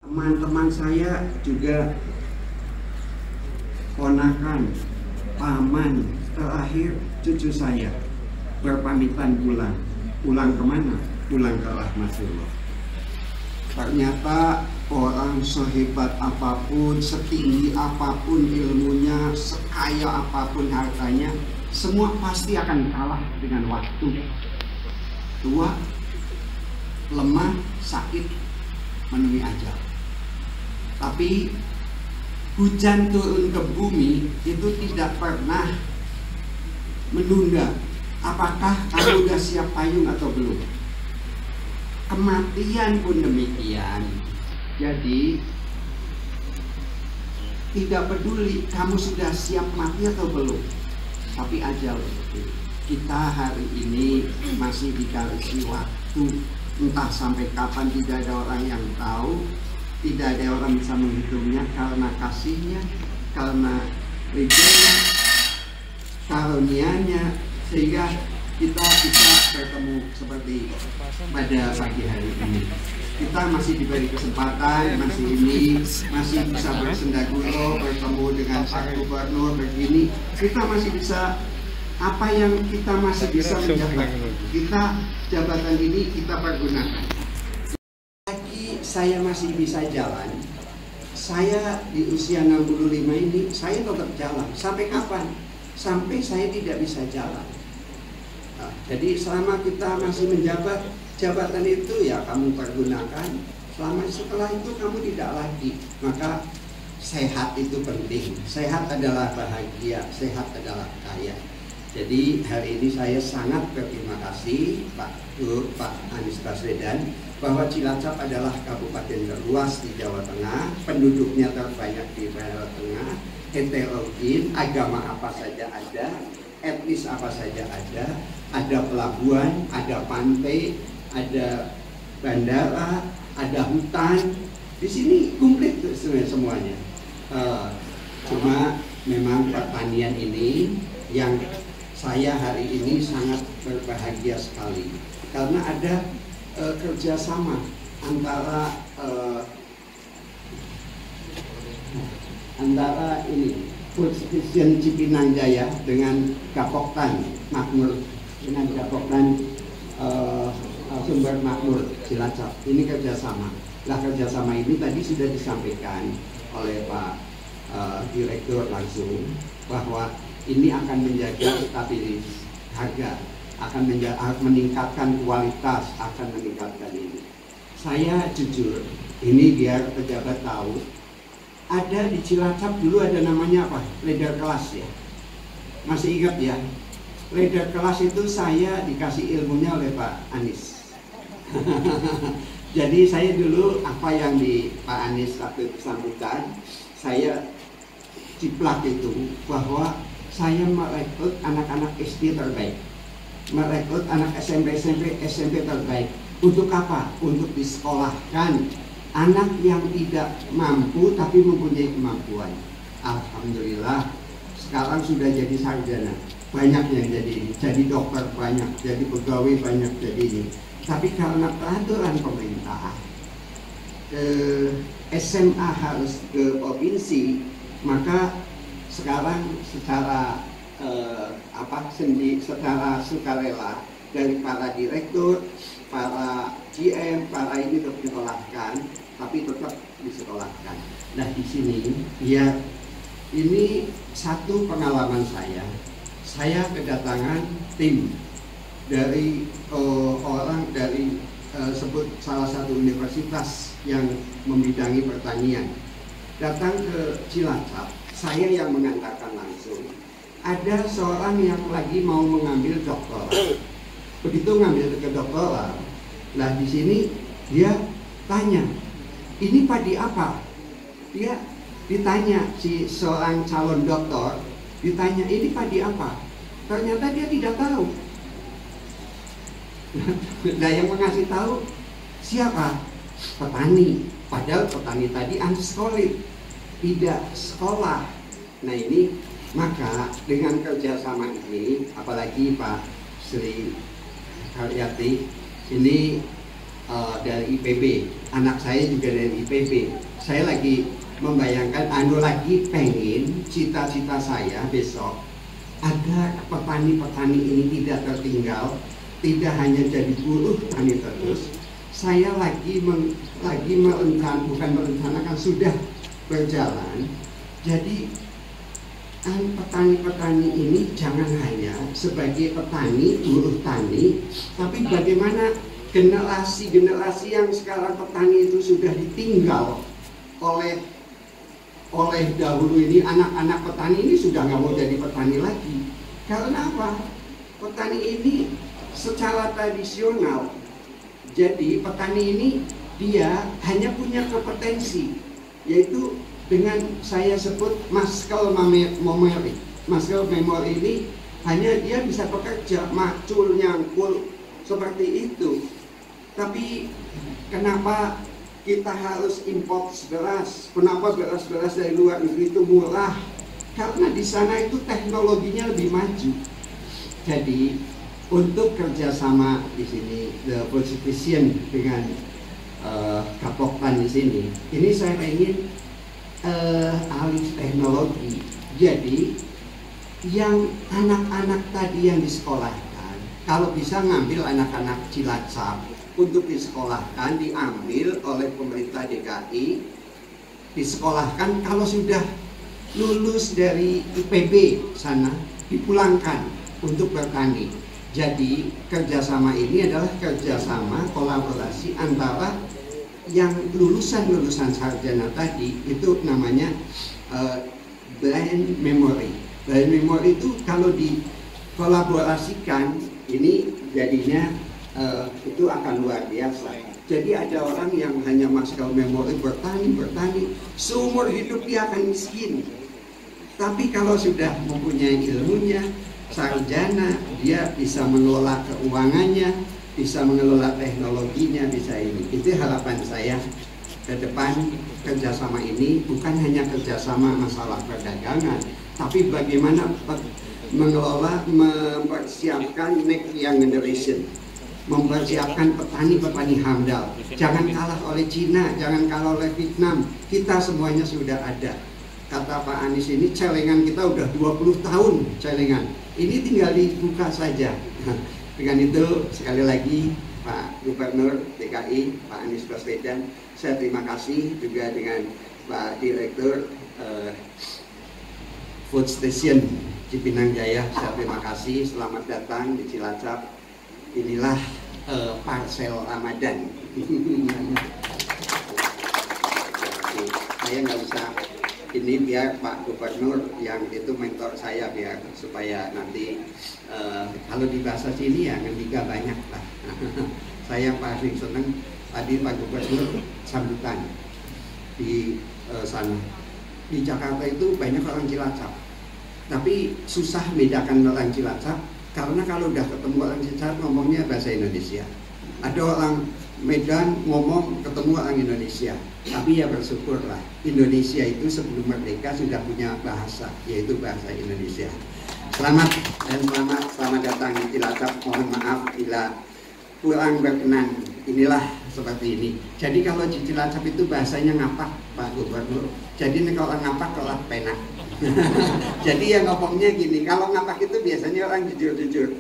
Teman-teman saya juga ponakan, paman, terakhir cucu saya berpamitan pulang. Pulang kemana? Pulang ke rahmatullah. Ternyata orang sehebat apapun, setinggi apapun ilmunya, sekaya apapun hartanya, semua pasti akan kalah dengan waktu. Tua, lemah, sakit, menemui ajal. Tapi hujan turun ke bumi itu tidak pernah menunda. Apakah kamu sudah siap payung atau belum? Kematian pun demikian. Jadi tidak peduli kamu sudah siap mati atau belum, tapi ajal itu. Kita hari ini masih dikasih waktu, entah sampai kapan tidak ada orang yang tahu, tidak ada orang bisa menghitungnya, karena kasihnya, karena ridhonya, karunia-Nya, sehingga kita bisa bertemu seperti pada pagi hari ini. Kita masih diberi kesempatan, masih bisa bersendaguro, bertemu dengan Pak Gubernur begini. Kita masih bisa, apa yang kita masih bisa menjabat, kita jabatan ini kita pergunakan. Lagi saya masih bisa jalan. Saya di usia 65 ini saya tetap jalan. Sampai kapan? Sampai saya tidak bisa jalan. Nah, jadi selama kita masih menjabat, jabatan itu ya kamu pergunakan. Setelah itu kamu tidak lagi. Maka sehat itu penting. Sehat adalah bahagia, sehat adalah kaya. Jadi hari ini saya sangat berterima kasih Pak Anies Baswedan bahwa Cilacap adalah kabupaten terluas di Jawa Tengah, penduduknya terbanyak di Jawa Tengah, heterogen, agama apa saja ada, etnis apa saja ada pelabuhan, ada pantai, ada bandara, ada hutan. Di sini komplit semuanya. Cuma memang pertanian ini yang saya hari ini sangat berbahagia sekali karena ada kerjasama antara ini Food Station Cipinang Jaya dengan Gapoktan Makmur, dengan Gapoktan Sumber Makmur Cilacap. Ini kerjasama. Nah, kerjasama ini tadi sudah disampaikan oleh Pak Direktur langsung bahwa ini akan menjaga stabilitas harga, akan meningkatkan kualitas, akan meningkatkan ini. Saya jujur, ini biar pejabat tahu, ada di Cilacap dulu ada namanya apa? Leader kelas ya. Masih ingat ya? Leader kelas itu saya dikasih ilmunya oleh Pak Anies. Jadi saya dulu apa yang di Pak Anies waktu sambutan, saya ciplak itu bahwa saya merekrut anak-anak SD terbaik, merekrut anak SMP terbaik. Untuk apa? Untuk disekolahkan anak yang tidak mampu tapi mempunyai kemampuan. Alhamdulillah sekarang sudah jadi sarjana, banyak yang jadi dokter banyak, jadi pegawai banyak, jadi ini. Tapi karena peraturan pemerintah SMA harus ke provinsi, maka sekarang secara secara sukarela dari para direktur, para GM, para ini tetap disekolahkan, tapi tetap disekolahkan. Nah di sini ya ini satu pengalaman saya kedatangan tim dari orang dari sebut salah satu universitas yang membidangi pertanian datang ke Cilacap. Saya yang mengantarkan langsung. Ada seorang yang lagi mau mengambil doktorat. Begitu ngambil ke doktorat, lah di sini dia tanya, ini padi apa? Dia ditanya si seorang calon doktor, ditanya ini padi apa? Ternyata dia tidak tahu. Nah yang mengasih tahu siapa? Petani. Padahal petani tadi unschooling, tidak sekolah. Nah ini maka dengan kerjasama ini, apalagi Pak Sri Haryati ini dari IPB, anak saya juga dari IPB. Saya lagi membayangkan, lagi pengen cita-cita saya besok agar petani-petani ini tidak tertinggal, tidak hanya jadi buruh tani terus. Saya lagi bukan merencanakan, sudah berjalan. Jadi petani-petani ini jangan hanya sebagai petani, buruh tani, tapi bagaimana generasi-generasi yang sekarang petani itu sudah ditinggal oleh dahulu ini, anak-anak petani ini sudah nggak mau jadi petani lagi. Karena apa? Petani ini secara tradisional, jadi petani ini dia hanya punya kompetensi, yaitu dengan saya sebut muscle memory. Muscle memory ini hanya dia bisa bekerja, macul, nyangkul, seperti itu. Tapi kenapa kita harus import beras? Kenapa beras-beras dari luar negeri itu murah? Karena di sana itu teknologinya lebih maju. Jadi untuk kerjasama di sini, the position dengan Kapoktan di sini, ini saya ingin alih teknologi. Jadi yang anak-anak tadi yang disekolahkan, kalau bisa ngambil anak-anak Cilacap untuk disekolahkan, diambil oleh pemerintah DKI, disekolahkan, kalau sudah lulus dari IPB sana, dipulangkan untuk bertani. Jadi kerjasama ini adalah kerjasama kolaborasi antara yang lulusan sarjana tadi, itu namanya brain memory. Brain memory itu kalau dikolaborasikan, ini jadinya itu akan luar biasa. Jadi ada orang yang hanya muscle memory, bertani, seumur hidup dia akan miskin. Tapi kalau sudah mempunyai ilmunya, sarjana, dia bisa mengelola keuangannya, bisa mengelola teknologinya, bisa ini. Itu harapan saya ke depan. Kerjasama ini bukan hanya kerjasama masalah perdagangan, tapi bagaimana mengelola, mempersiapkan next young generation, mempersiapkan petani-petani handal. Jangan kalah oleh Cina, jangan kalah oleh Vietnam. Kita semuanya sudah ada. Kata Pak Anies ini, celengan kita udah 20 tahun celengan. Ini tinggal dibuka saja. Dengan itu sekali lagi Pak Gubernur DKI, Pak Anies Baswedan, saya terima kasih juga dengan Pak Direktur Food Station Cipinang Jaya. Saya terima kasih, selamat datang di Cilacap. Inilah parsel Ramadan. Saya nggak usah ini, biar Pak Gubernur yang itu mentor saya, biar supaya nanti kalau di bahasa sini ya ngendika banyak lah. Saya paling seneng tadi Pak Gubernur sambutan di sana. Di Jakarta itu banyak orang Cilacap, tapi susah bedakan orang Cilacap karena kalau udah ketemu orang Cilacap ngomongnya bahasa Indonesia. Ada orang Medan ngomong ketemu orang Indonesia, tapi ya bersyukurlah Indonesia itu sebelum merdeka sudah punya bahasa, yaitu bahasa Indonesia. Selamat datang di Cilacap. Mohon maaf bila kurang berkenan. Inilah seperti ini. Jadi kalau di Cilacap itu bahasanya ngapak, Pak Gubernur. Jadi kalau orang ngapak kalau penak. Jadi yang ngomongnya gini, kalau ngapak itu biasanya orang jujur-jujur.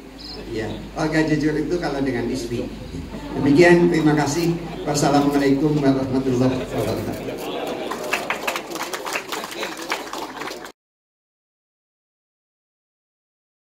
Ya, orang jujur itu kalau dengan istri. Demikian, terima kasih. Wassalamualaikum warahmatullahi wabarakatuh.